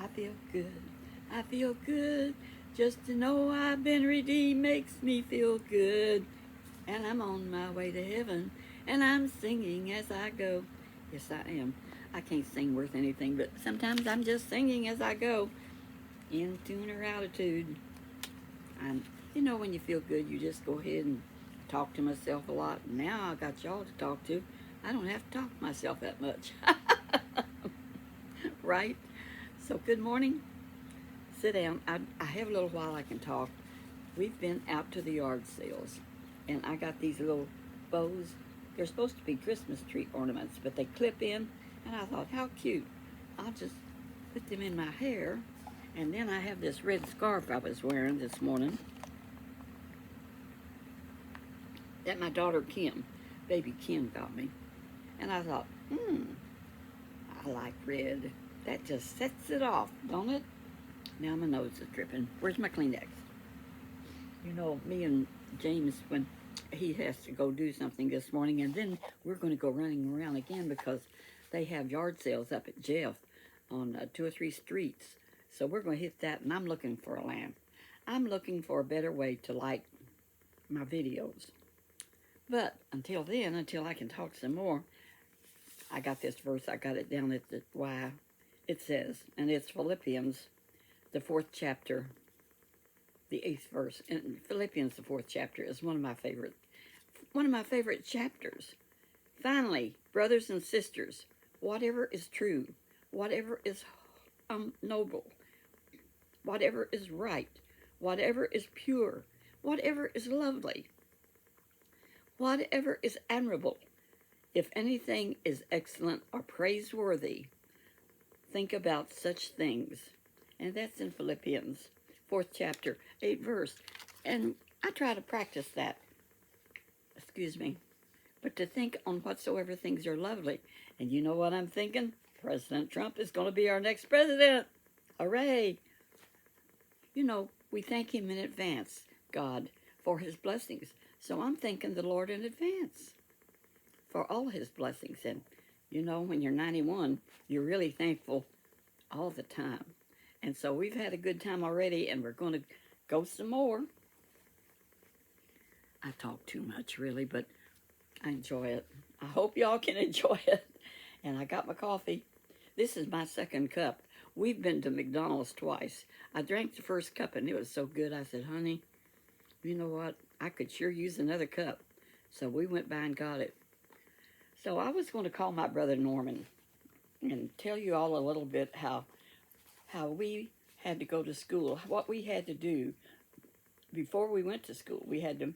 I feel good. I feel good. Just to know I've been redeemed makes me feel good. And I'm on my way to heaven. And I'm singing as I go. Yes, I am. I can't sing worth anything, but sometimes I'm just singing as I go. In tune or altitude. I'm, when you feel good, you just go ahead and talk to myself a lot. Now I got y'all to talk to. I don't have to talk to myself that much. Right? So, good morning. Sit down. I have a little while I can talk. We've been out to the yard sales, and I got these little bows. They're supposed to be Christmas tree ornaments, but they clip in, and I thought, how cute. I'll just put them in my hair. And then I have this red scarf I was wearing this morning that my daughter Kim, baby Kim, got me. And I thought, I like red. That just sets it off, don't it? Now my nose is dripping. Where's my Kleenex? Me and James, when he has to go do something this morning, and then we're going to go running around again because they have yard sales up at Jeff on 2 or 3 streets. So we're going to hit that, and I'm looking for a lamp. I'm looking for a better way to light my videos. But until then, until I can talk some more, I got this verse. I got it down at the Y. It says, and it's Philippians, the 4th chapter, the 8th verse. And Philippians, the 4th chapter, is one of my favorite chapters. Finally, brothers and sisters, whatever is true, whatever is noble, whatever is right, whatever is pure, whatever is lovely, whatever is admirable, if anything is excellent or praiseworthy, think about such things. And that's in Philippians, 4th chapter, 8th verse. And I try to practice that. Excuse me. But to think on whatsoever things are lovely. And you know what I'm thinking? President Trump is going to be our next president. Hooray. We thank him in advance, God, for his blessings. So I'm thanking the Lord in advance for all his blessings. And, when you're 91, you're really thankful all the time. And so we've had a good time already, and we're going to go some more. I talk too much, really, but I enjoy it. I hope y'all can enjoy it. And I got my coffee. This is my 2nd cup. We've been to McDonald's twice. I drank the 1st cup, and it was so good. I said, honey, you know what? I could sure use another cup. So we went by and got it. So I was going to call my brother Norman and tell you all a little bit how we had to go to school, what we had to do before we went to school. We had to,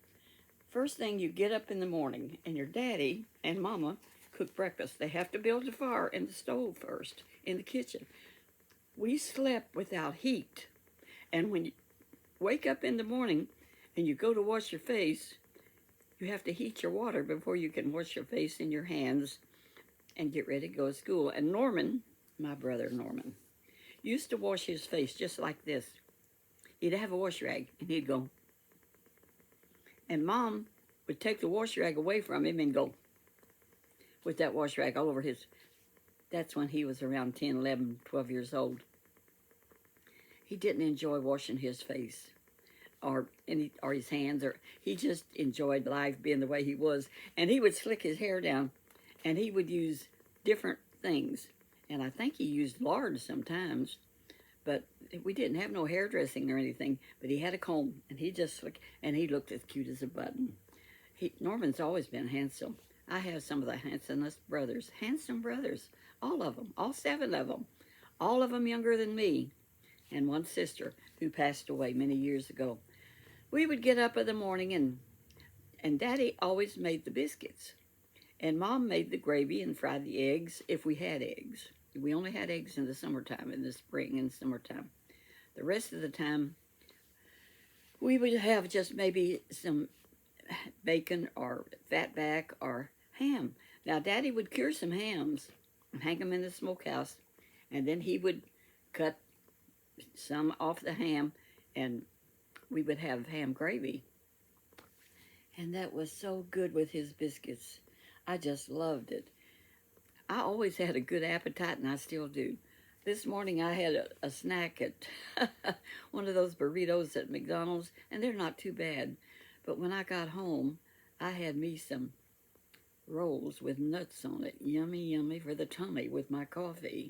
first thing, you get up in the morning, and your daddy and mama cook breakfast. They have to build a fire in the stove first, in the kitchen. We slept without heat. And when you wake up in the morning and you go to wash your face, you have to heat your water before you can wash your face and your hands and get ready to go to school. And Norman, my brother Norman, used to wash his face just like this. He'd have a wash rag, and he'd go. And Mom would take the wash rag away from him and go with that wash rag all over his. That's when he was around 10, 11, 12 years old. He didn't enjoy washing his face or his hands, or he just enjoyed life being the way he was. And he would slick his hair down, and he would use different things. And I think he used lard sometimes, but we didn't have no hairdressing or anything. But he had a comb, and he just slick, and he looked as cute as a button. Norman's always been handsome. I have some of the handsomest brothers, handsome brothers, all of them, all 7 of them, all of them younger than me, and one sister who passed away many years ago. We would get up in the morning, and Daddy always made the biscuits, and Mom made the gravy and fried the eggs if we had eggs. We only had eggs in the summertime, in the spring and summertime. The rest of the time, we would have just maybe some bacon or fatback or ham. Now, Daddy would cure some hams and hang them in the smokehouse, and then he would cut some off the ham, and we would have ham gravy. And that was so good with his biscuits. I just loved it. I always had a good appetite, and I still do. This morning I had a snack at one of those burritos at McDonald's, and they're not too bad. But when I got home, I had me some rolls with nuts on it. Yummy, yummy for the tummy with my coffee.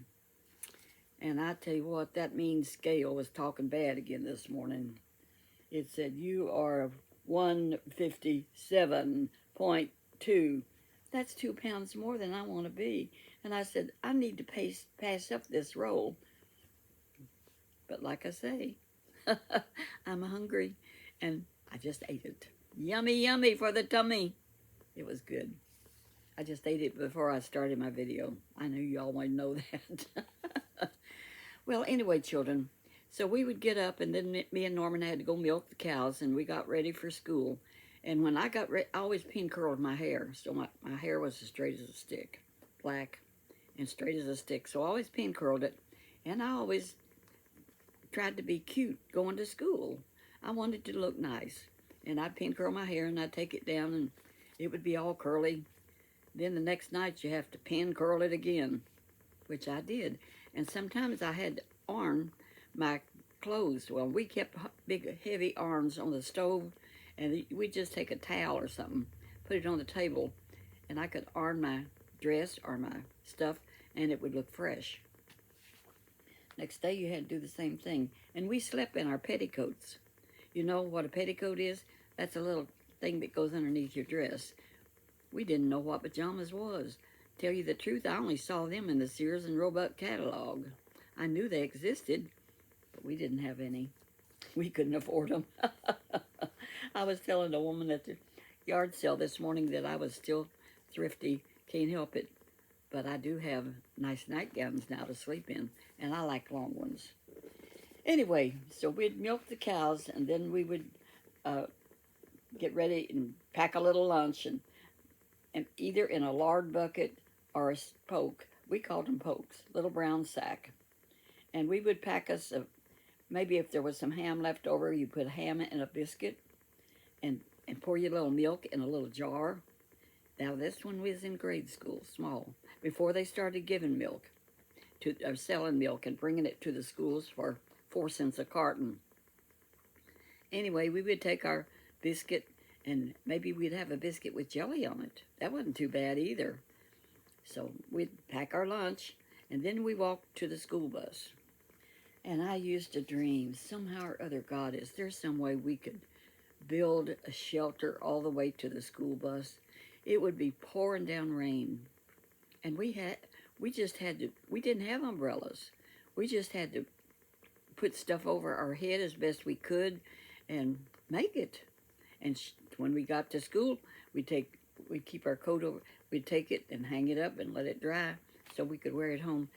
And I tell you what, that mean scale was talking bad again this morning. It said, you are 157.2. That's 2 pounds more than I want to be. And I said, I need to pass up this roll. But like I say, I'm hungry, and I just ate it. Yummy, yummy for the tummy. It was good. I just ate it before I started my video. I knew y'all might know that. Well, anyway, children, so we would get up, and then me and Norman had to go milk the cows, and we got ready for school. And when I got ready, I always pin curled my hair, so my hair was as straight as a stick, black and straight as a stick. So I always pin curled it, and I always tried to be cute going to school. I wanted to look nice, and I'd pin curl my hair, and I'd take it down, and it would be all curly. Then the next night you have to pin curl it again, which I did. And sometimes I had to iron my clothes. Well, we kept big, heavy irons on the stove, and we'd just take a towel or something, put it on the table, and I could iron my dress or my stuff, and it would look fresh. Next day you had to do the same thing. And we slept in our petticoats. You know what a petticoat is? That's a little thing that goes underneath your dress. We didn't know what pajamas was. Tell you the truth, I only saw them in the Sears and Roebuck catalog. I knew they existed, but we didn't have any. We couldn't afford them. I was telling a woman at the yard sale this morning that I was still thrifty. Can't help it. But I do have nice nightgowns now to sleep in, and I like long ones. Anyway, so we'd milk the cows, and then we would get ready and pack a little lunch, and either in a lard bucket or a poke. We called them pokes, little brown sack. And we would pack us, maybe if there was some ham left over, you put ham in a biscuit and pour your little milk in a little jar. Now this one was in grade school, small, before they started giving milk, or selling milk and bringing it to the schools for 4 cents a carton. Anyway, we would take our biscuit, and maybe we'd have a biscuit with jelly on it. That wasn't too bad either. So we'd pack our lunch, and then we walked to the school bus. And I used to dream, somehow or other, God, is there some way we could build a shelter all the way to the school bus? It would be pouring down rain. And we didn't have umbrellas. We just had to put stuff over our head as best we could and make it. And when we got to school, we'd keep our coat over, we'd take it and hang it up and let it dry so we could wear it home.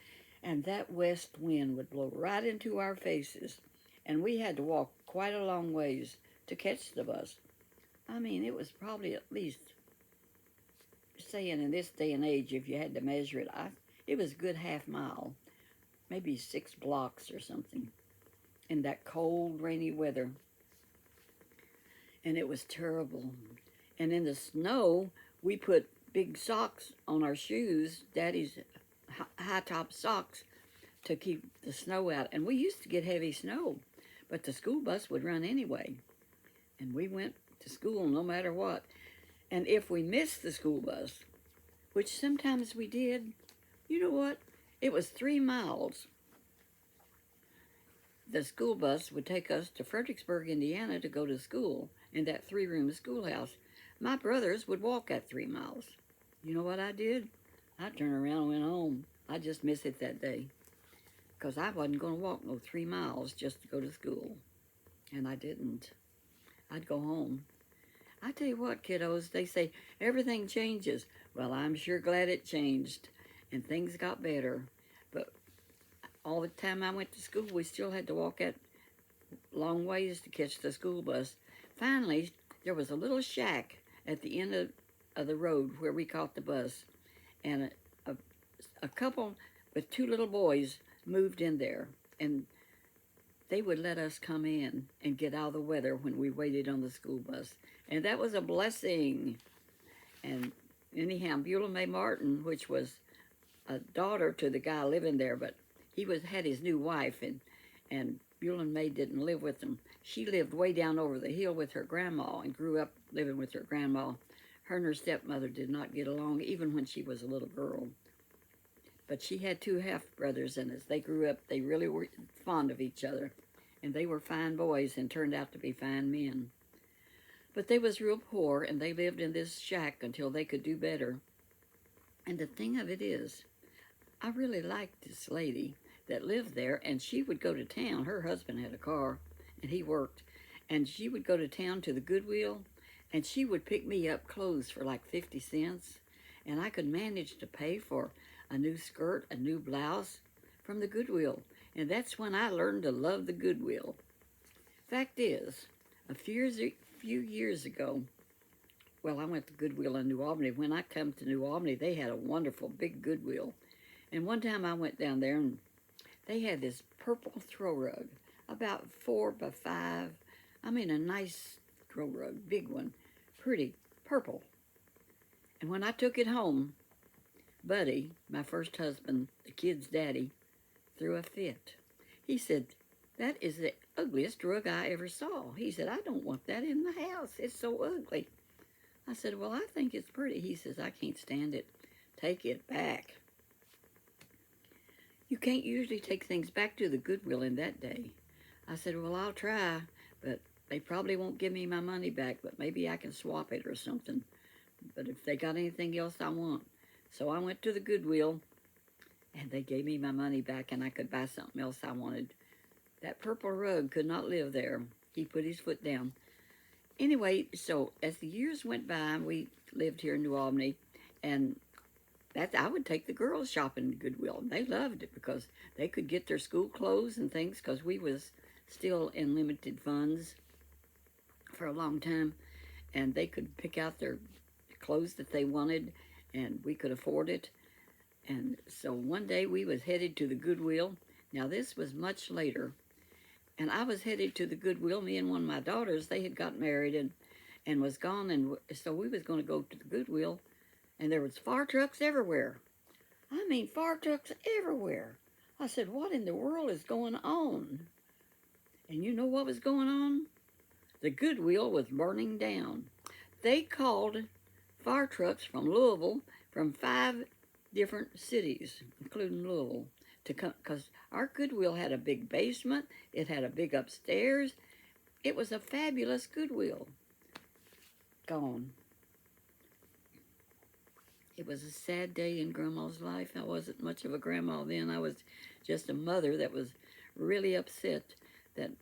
And that west wind would blow right into our faces. And we had to walk quite a long ways to catch the bus. I mean, it was probably at least, saying in this day and age, if you had to measure it, it was a good half mile, maybe 6 blocks or something, in that cold, rainy weather. And it was terrible. And in the snow, we put big socks on our shoes, Daddy's high-top socks, to keep the snow out. And we used to get heavy snow, but the school bus would run anyway. And we went to school no matter what. And if we missed the school bus, which sometimes we did, you know what? It was 3 miles. The school bus would take us to Fredericksburg, Indiana to go to school in that 3-room schoolhouse. My brothers would walk that 3 miles. You know what I did? I turned around and went home. I just missed it that day because I wasn't going to walk no 3 miles just to go to school. And I didn't. I'd go home. I tell you what, kiddos, they say everything changes. Well, I'm sure glad it changed and things got better. But all the time I went to school, we still had to walk that long ways to catch the school bus. Finally, there was a little shack at the end of the road where we caught the bus. And a couple with 2 little boys moved in there. And they would let us come in and get out of the weather when we waited on the school bus. And that was a blessing. And anyhow, Beulah May Martin, which was a daughter to the guy living there, but had his new wife, and Beulah May didn't live with him. She lived way down over the hill with her grandma and grew up living with her grandma. Her and her stepmother did not get along even when she was a little girl. But she had two half-brothers, and as they grew up, they really were fond of each other. And they were fine boys and turned out to be fine men. But they was real poor, and they lived in this shack until they could do better. And the thing of it is, I really liked this lady that lived there, and she would go to town. Her husband had a car, and he worked. And she would go to town to the Goodwill, and she would pick me up clothes for like 50 cents. And I could manage to pay for a new skirt, a new blouse from the Goodwill. And that's when I learned to love the Goodwill. Fact is, a few years ago, well, I went to Goodwill in New Albany. When I come to New Albany, they had a wonderful big Goodwill. And one time I went down there, and they had this purple throw rug, about 4 by 5. I mean, a nice throw rug, big one, pretty, purple. And when I took it home, Buddy, my first husband, the kid's daddy, threw a fit. He said, "That is the ugliest rug I ever saw." He said, "I don't want that in the house. It's so ugly." I said, "Well, I think it's pretty." He says, "I can't stand it. Take it back." You can't usually take things back to the Goodwill in that day. I said, "Well, I'll try, but they probably won't give me my money back, but maybe I can swap it or something. But if they got anything else I want." So I went to the Goodwill, and they gave me my money back, and I could buy something else I wanted. That purple rug could not live there. He put his foot down. Anyway, so as the years went by, we lived here in New Albany, and I would take the girls shopping at Goodwill. And they loved it because they could get their school clothes and things, because we was still in limited funds for a long time, and they could pick out their clothes that they wanted, and we could afford it. And so one day we was headed to the Goodwill. Now this was much later, and I was headed to the Goodwill. Me and one of my daughters, they had got married and was gone, and so we was going to go to the Goodwill, and there was fire trucks everywhere. I mean, fire trucks everywhere. I said, "What in the world is going on?" And you know what was going on? The Goodwill was burning down. They called fire trucks from Louisville, from 5 different cities, including Louisville, to come, because our Goodwill had a big basement. It had a big upstairs. It was a fabulous Goodwill. Gone. It was a sad day in Grandma's life. I wasn't much of a grandma then. I was just a mother that was really upset that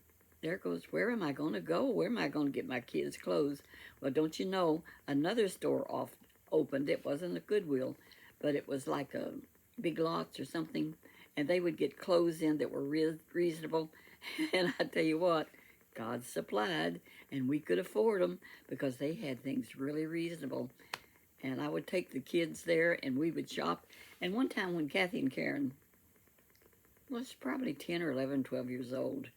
there goes, where am I going to go? Where am I going to get my kids' clothes? Well, don't you know, another store opened. It wasn't a Goodwill, but it was like a Big Lots or something, and they would get clothes in that were reasonable. And I tell you what, God supplied, and we could afford them because they had things really reasonable. And I would take the kids there, and we would shop. And one time when Kathy and Karen was probably 10 or 11, 12 years old,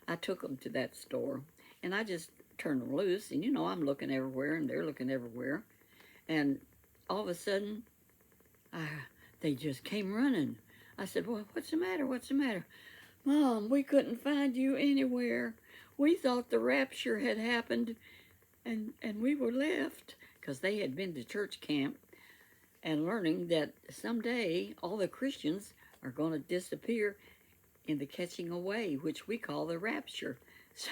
I took them to that store, and I just turned them loose. And, you know, I'm looking everywhere, and they're looking everywhere. And all of a sudden, they just came running. I said, "Well, what's the matter? What's the matter?" "Mom, we couldn't find you anywhere. We thought the rapture had happened, and we were left." Because they had been to church camp and learning that someday all the Christians are going to disappear in the catching away, which we call the rapture. So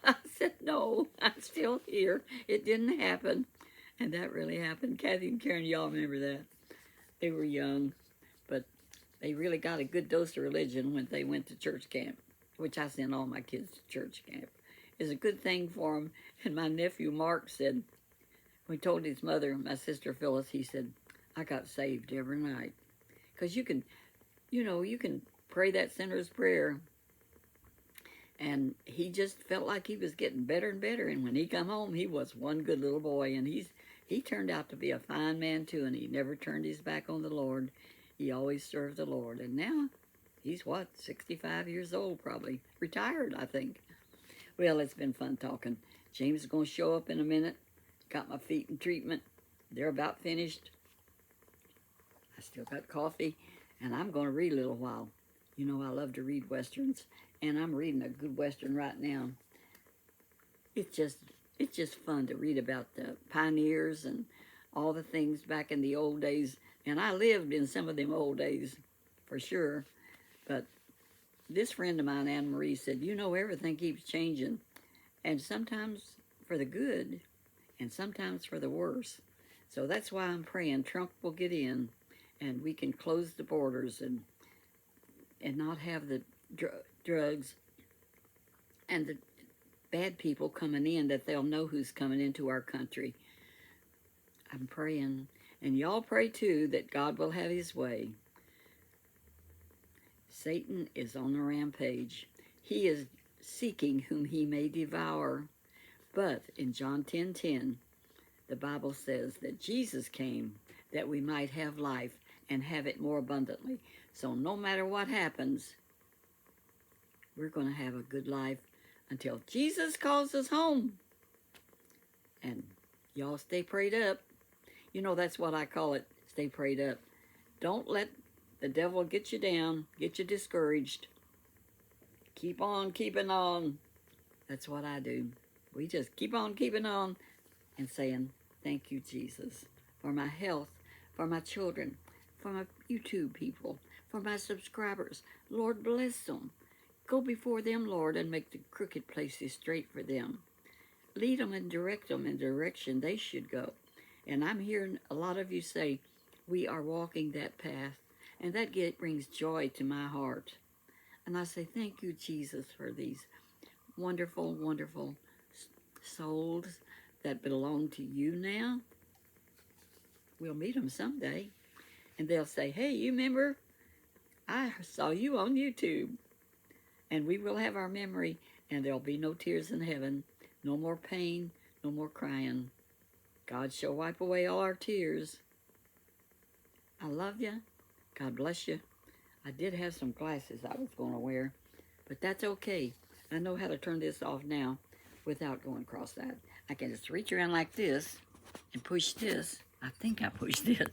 I said, "No, I'm still here. It didn't happen." And that really happened. Kathy and Karen, y'all remember that. They were young, but they really got a good dose of religion when they went to church camp, which I sent all my kids to church camp. It's a good thing for them. And my nephew Mark said, we told his mother, my sister Phyllis, he said, "I got saved every night." Because you can pray that sinner's prayer. And he just felt like he was getting better and better. And when he come home, he was one good little boy. And he turned out to be a fine man, too. And he never turned his back on the Lord. He always served the Lord. And now, he's 65 years old, probably. Retired, I think. Well, it's been fun talking. James is going to show up in a minute. Got my feet in treatment. They're about finished. I still got coffee, and I'm going to read a little while. You know, I love to read Westerns, and I'm reading a good Western right now. It's just, it's just fun to read about the pioneers and all the things back in the old days. And I lived in some of them old days, for sure. But this friend of mine, Anne Marie, said, you know, everything keeps changing, and sometimes for the good, and sometimes for the worse. So that's why I'm praying Trump will get in, and we can close the borders and not have the drugs and the bad people coming in, that they'll know who's coming into our country. I'm praying, and y'all pray too, that God will have his way. Satan is on the rampage. He is seeking whom he may devour. But in John 10:10, the Bible says that Jesus came that we might have life and have it more abundantly. So no matter what happens, we're going to have a good life until Jesus calls us home. And y'all stay prayed up. You know, that's what I call it, stay prayed up. Don't let the devil get you down, get you discouraged. Keep on keeping on. That's what I do. We just keep on keeping on and saying, thank you, Jesus, for my health, for my children, for my YouTube people, for my subscribers. Lord, bless them. Go before them, Lord, and make the crooked places straight for them. Lead them and direct them in the direction they should go. And I'm hearing a lot of you say, we are walking that path. And that brings joy to my heart. And I say, thank you, Jesus, for these wonderful, wonderful souls that belong to you now. We'll meet them someday. And they'll say, hey, you remember? I saw you on YouTube. And we will have our memory, and there'll be no tears in heaven, no more pain, no more crying. God shall wipe away all our tears. I love you. God bless you. I did have some glasses I was going to wear, but that's okay. I know how to turn this off now without going across that. I can just reach around like this and push this. I think I pushed it.